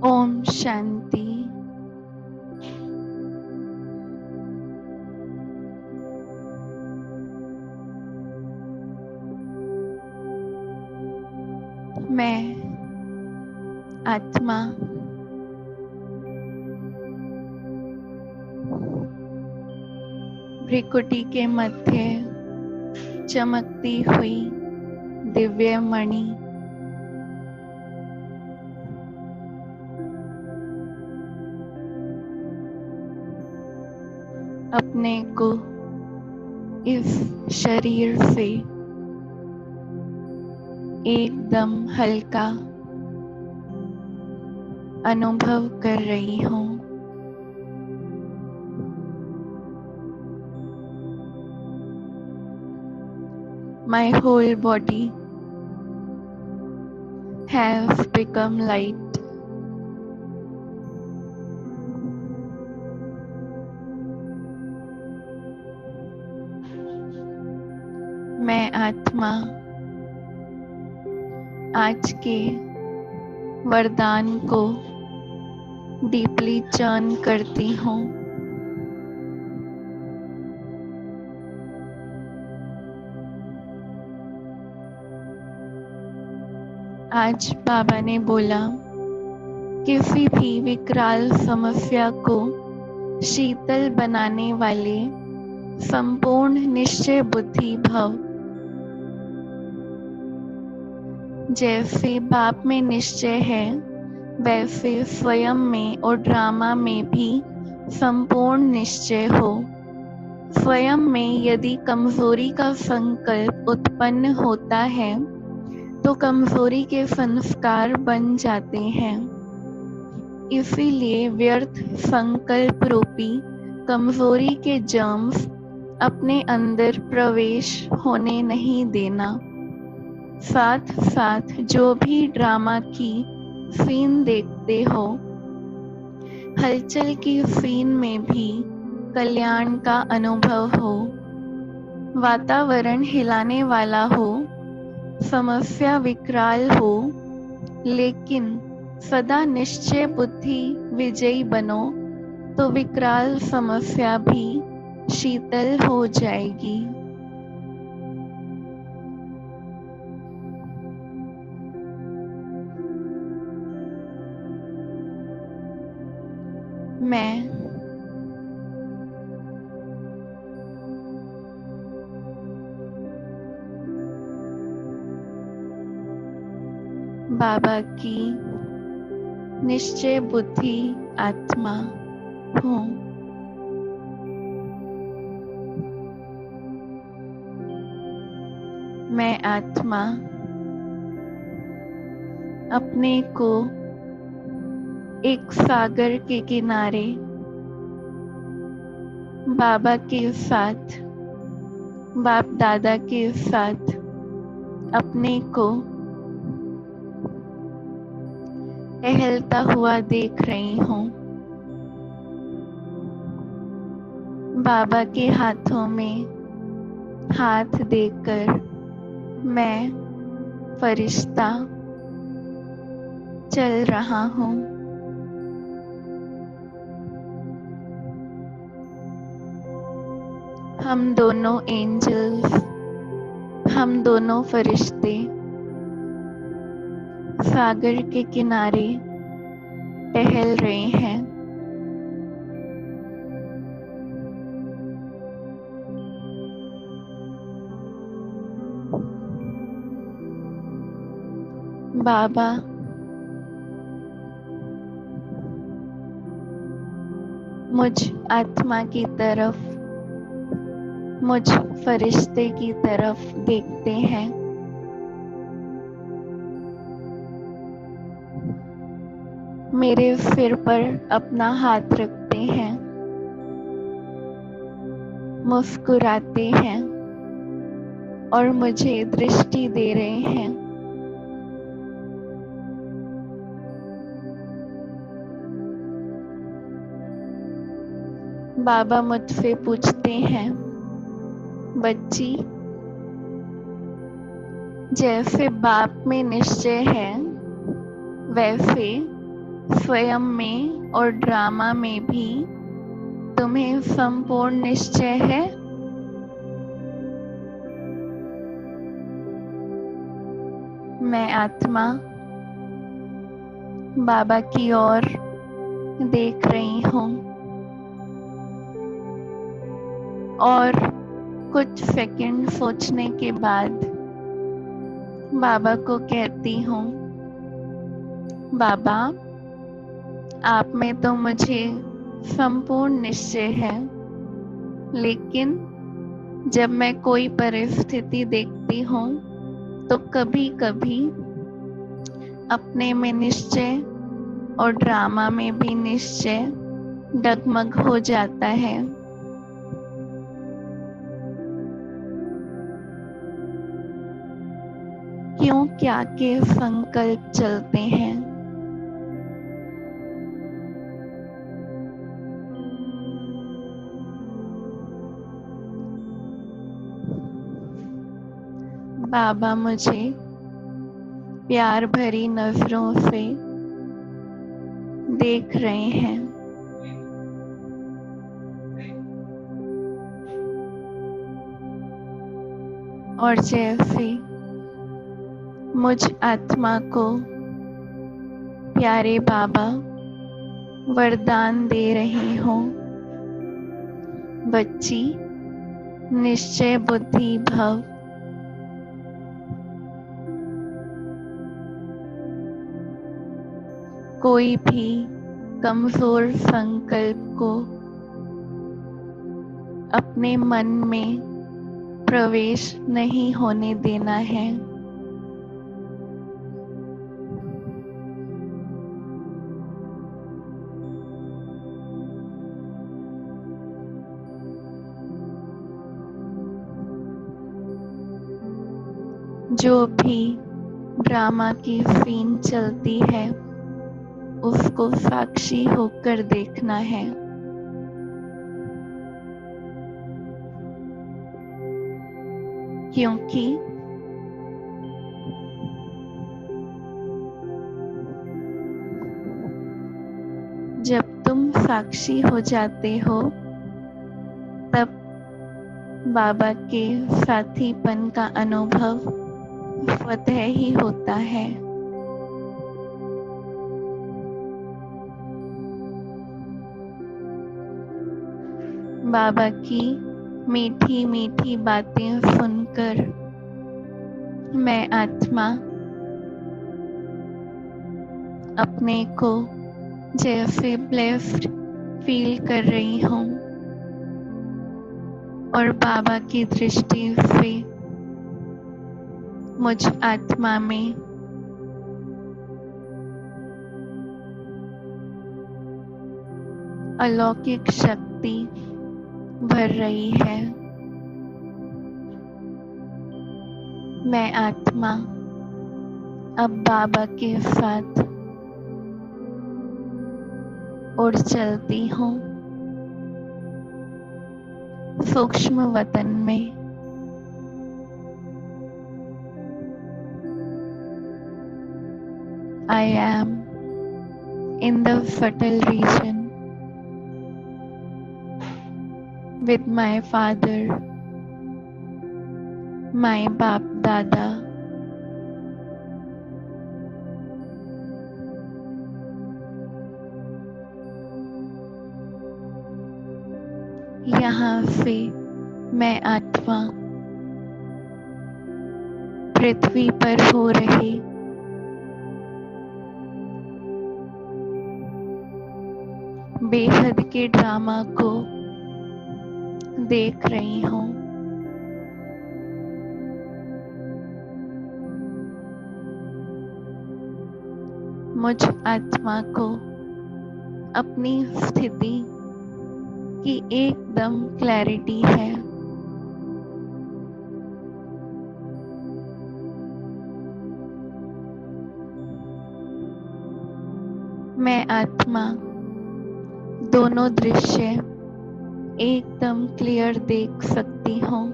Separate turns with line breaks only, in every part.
ओम शांति। मैं आत्मा भ्रिकुटी के मध्य चमकती हुई दिव्य मणि अपने को इस शरीर से एकदम हल्का अनुभव कर रही हूँ। My whole body has become light. मैं आत्मा आज के वरदान को डीपली चर्न करती हूँ। आज बाबा ने बोला, किसी भी विकराल समस्या को शीतल बनाने वाले संपूर्ण निश्चय बुद्धि भव। जैसे बाप में निश्चय है, वैसे स्वयं में और ड्रामा में भी संपूर्ण निश्चय हो। स्वयं में यदि कमजोरी का संकल्प उत्पन्न होता है तो कमजोरी के संस्कार बन जाते हैं। इसीलिए व्यर्थ संकल्प रूपी कमजोरी के जर्म्स अपने अंदर प्रवेश होने नहीं देना। साथ साथ जो भी ड्रामा की सीन देखते हो, हलचल की सीन में भी कल्याण का अनुभव हो। वातावरण हिलाने वाला हो, समस्या विकराल हो, लेकिन सदा निश्चय बुद्धि विजयी बनो तो विकराल समस्या भी शीतल हो जाएगी। मैं बाबा की निश्चय बुद्धि आत्मा हूँ। मैं आत्मा अपने को एक सागर के किनारे बाबा के साथ, बाप दादा के साथ अपने को टहलता हुआ देख रही हूँ। बाबा के हाथों में हाथ देकर मैं फरिश्ता चल रहा हूँ। हम दोनों एंजल्स, हम दोनों फरिश्ते सागर के किनारे टहल रहे हैं। बाबा मुझ आत्मा की तरफ, मुझ फरिश्ते की तरफ देखते हैं। मेरे सिर पर अपना हाथ रखते हैं, मुस्कुराते हैं और मुझे दृष्टि दे रहे हैं। बाबा मुझसे पूछते हैं, बच्ची, जैसे बाप में निश्चय है, वैसे स्वयं में और ड्रामा में भी तुम्हें संपूर्ण निश्चय है। मैं आत्मा बाबा की ओर देख रही हूँ और कुछ सेकंड सोचने के बाद बाबा को कहती हूँ, बाबा आप में तो मुझे संपूर्ण निश्चय है, लेकिन जब मैं कोई परिस्थिति देखती हूँ तो कभी कभी अपने में निश्चय और ड्रामा में भी निश्चय डगमग हो जाता है। क्यों क्या के संकल्प चलते हैं। बाबा मुझे प्यार भरी नजरों से देख रहे हैं और जैसे मुझ आत्मा को प्यारे बाबा वरदान दे रही हूँ, बच्ची निश्चय बुद्धि भव। कोई भी कमजोर संकल्प को अपने मन में प्रवेश नहीं होने देना है। जो भी ड्रामा की सीन चलती है उसको साक्षी होकर देखना है। क्योंकि जब तुम साक्षी हो जाते हो तब बाबा के साथीपन का अनुभव स्वतः ही होता है। बाबा की मीठी मीठी बातें सुनकर मैं आत्मा अपने को जैसे ब्लेस्ड फील कर रही हूँ और बाबा की दृष्टि से मुझ आत्मा में अलौकिक शक्ति भर रही है। मैं आत्मा अब बाबा के साथ उड़ चलती हूँ सूक्ष्म वतन में। I am in the subtle region with my father, my Baap Dada. यहाँ से मैं आत्मा पृथ्वी पर हो रही बेहद के ड्रामा को देख रही हूँ। मुझ आत्मा को अपनी स्थिति की एकदम क्लैरिटी है। मैं आत्मा दोनों दृश्य एकदम क्लियर देख सकती हूँ।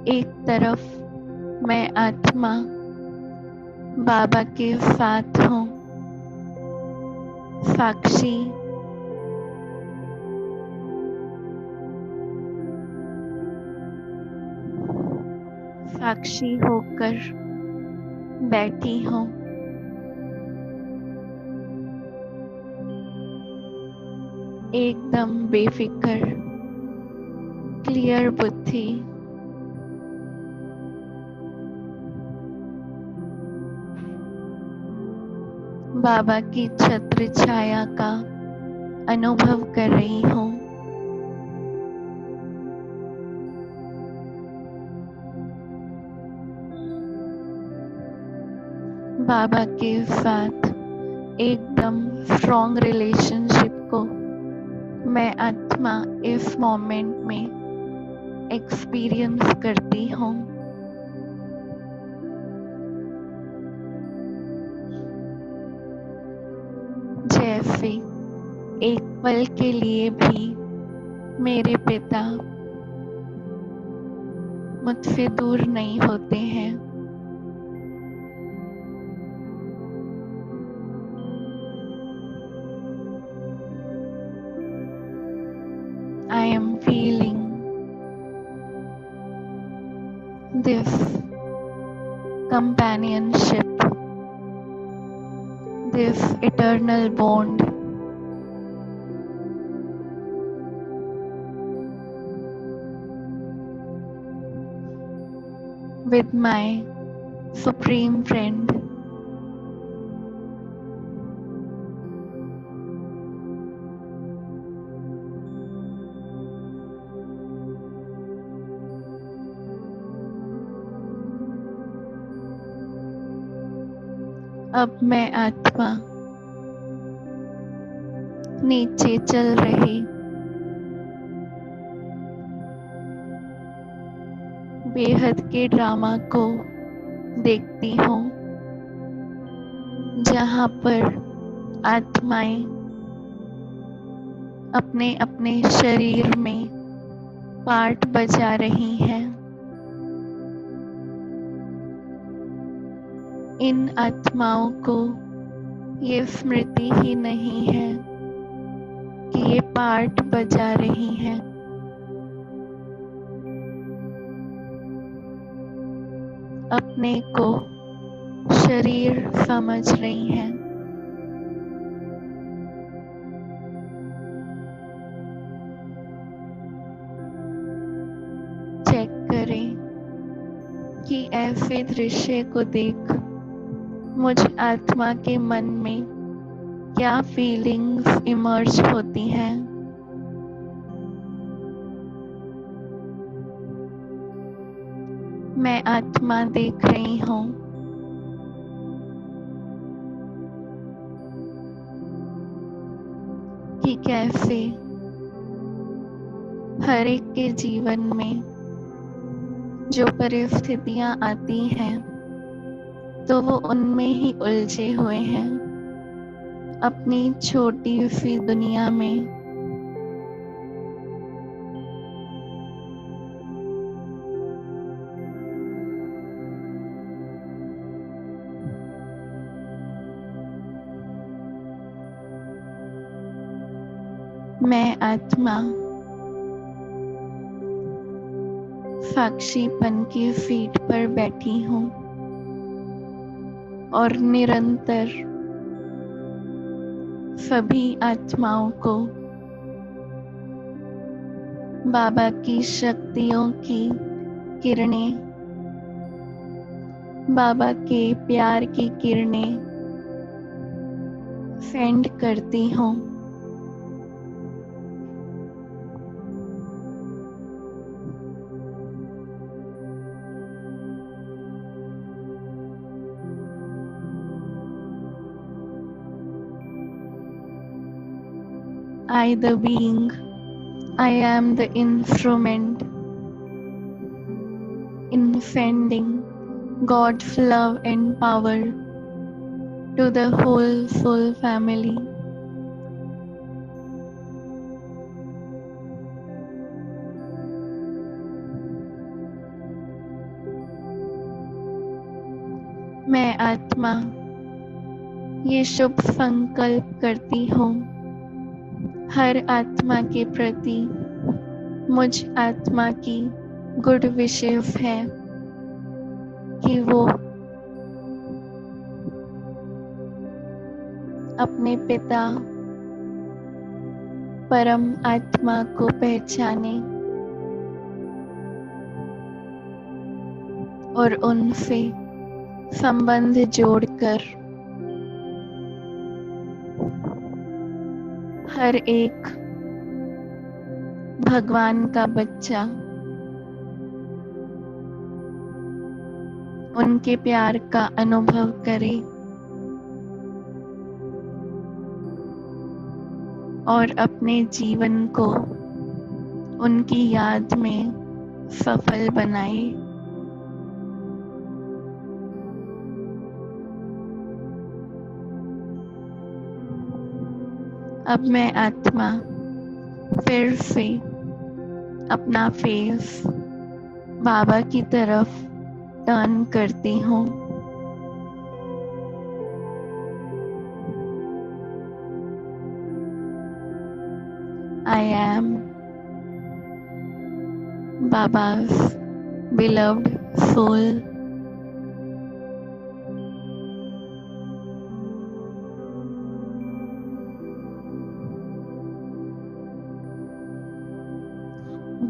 एक तरफ मैं आत्मा बाबा के साथ हूँ साक्षी, साक्षी होकर बैठी हूँ। एकदम बेफिक्र, क्लियर बुद्धि, बाबा की छत्र छाया का अनुभव कर रही हूँ। बाबा के साथ एकदम स्ट्रॉन्ग रिलेशनशिप को मैं आत्मा इस मोमेंट में एक्सपीरियंस करती हूँ। जैसे एक पल के लिए भी मेरे पिता मुझसे दूर नहीं होते हैं। I am feeling this companionship, this eternal bond with my supreme friend. अब मैं आत्मा नीचे चल रही बेहद के ड्रामा को देखती हूँ, जहाँ पर आत्माएं अपने अपने शरीर में पार्ट बजा रही हैं। इन आत्माओं को ये स्मृति ही नहीं है कि ये पार्ट बजा रही हैं। अपने को शरीर समझ रही हैं। चेक करें कि ऐसे दृश्य को देख मुझ आत्मा के मन में क्या फीलिंग्स इमर्ज होती हैं। मैं आत्मा देख रही हूँ कि कैसे हर एक के जीवन में जो परिस्थितियां आती हैं तो वो उनमें ही उलझे हुए हैं, अपनी छोटी सी दुनिया में। मैं आत्मा साक्षीपन की सीट पर बैठी हूँ और निरंतर सभी आत्माओं को बाबा की शक्तियों की किरणें, बाबा के प्यार की किरणें सेंड करती हूँ। I, the being, I am the instrument in sending God's love and power to the whole soul family. मैं आत्मा ये शुभ संकल्प करती हूँ हर आत्मा के प्रति मुझ आत्मा की गुड विशेस है कि वो अपने पिता परम आत्मा को पहचाने और उनसे संबंध जोड़कर हर एक भगवान का बच्चा उनके प्यार का अनुभव करे और अपने जीवन को उनकी याद में सफल बनाए। अब मैं आत्मा फिर से अपना फेस बाबा की तरफ टर्न करती हूँ। I am Baba's beloved soul.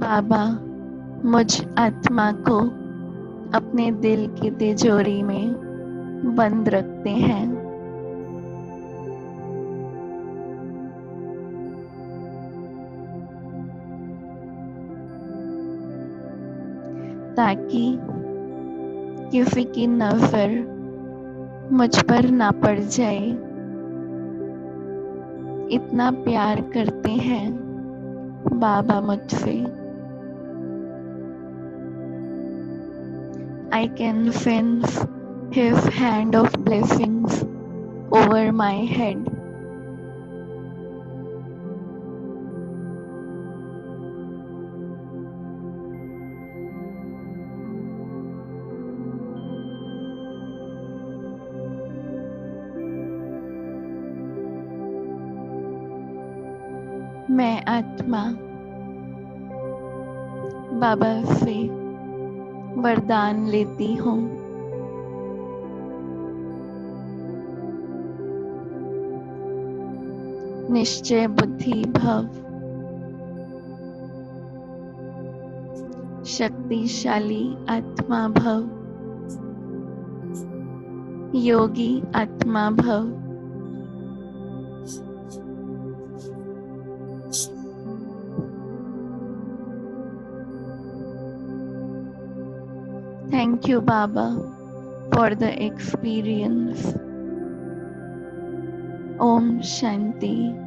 बाबा मुझ आत्मा को अपने दिल की तिजोरी में बंद रखते हैं। ताकि किसी की नजर मुझ पर ना पड़ जाए। इतना प्यार करते हैं बाबा मुझसे। I can sense his hand of blessings over my head. मैं आत्मा बाबा से वरदान लेती हूँ। निश्चय बुद्धि भव, शक्तिशाली आत्मा भव, योगी आत्मा भव। Thank you, Baba, for the experience. Om Shanti.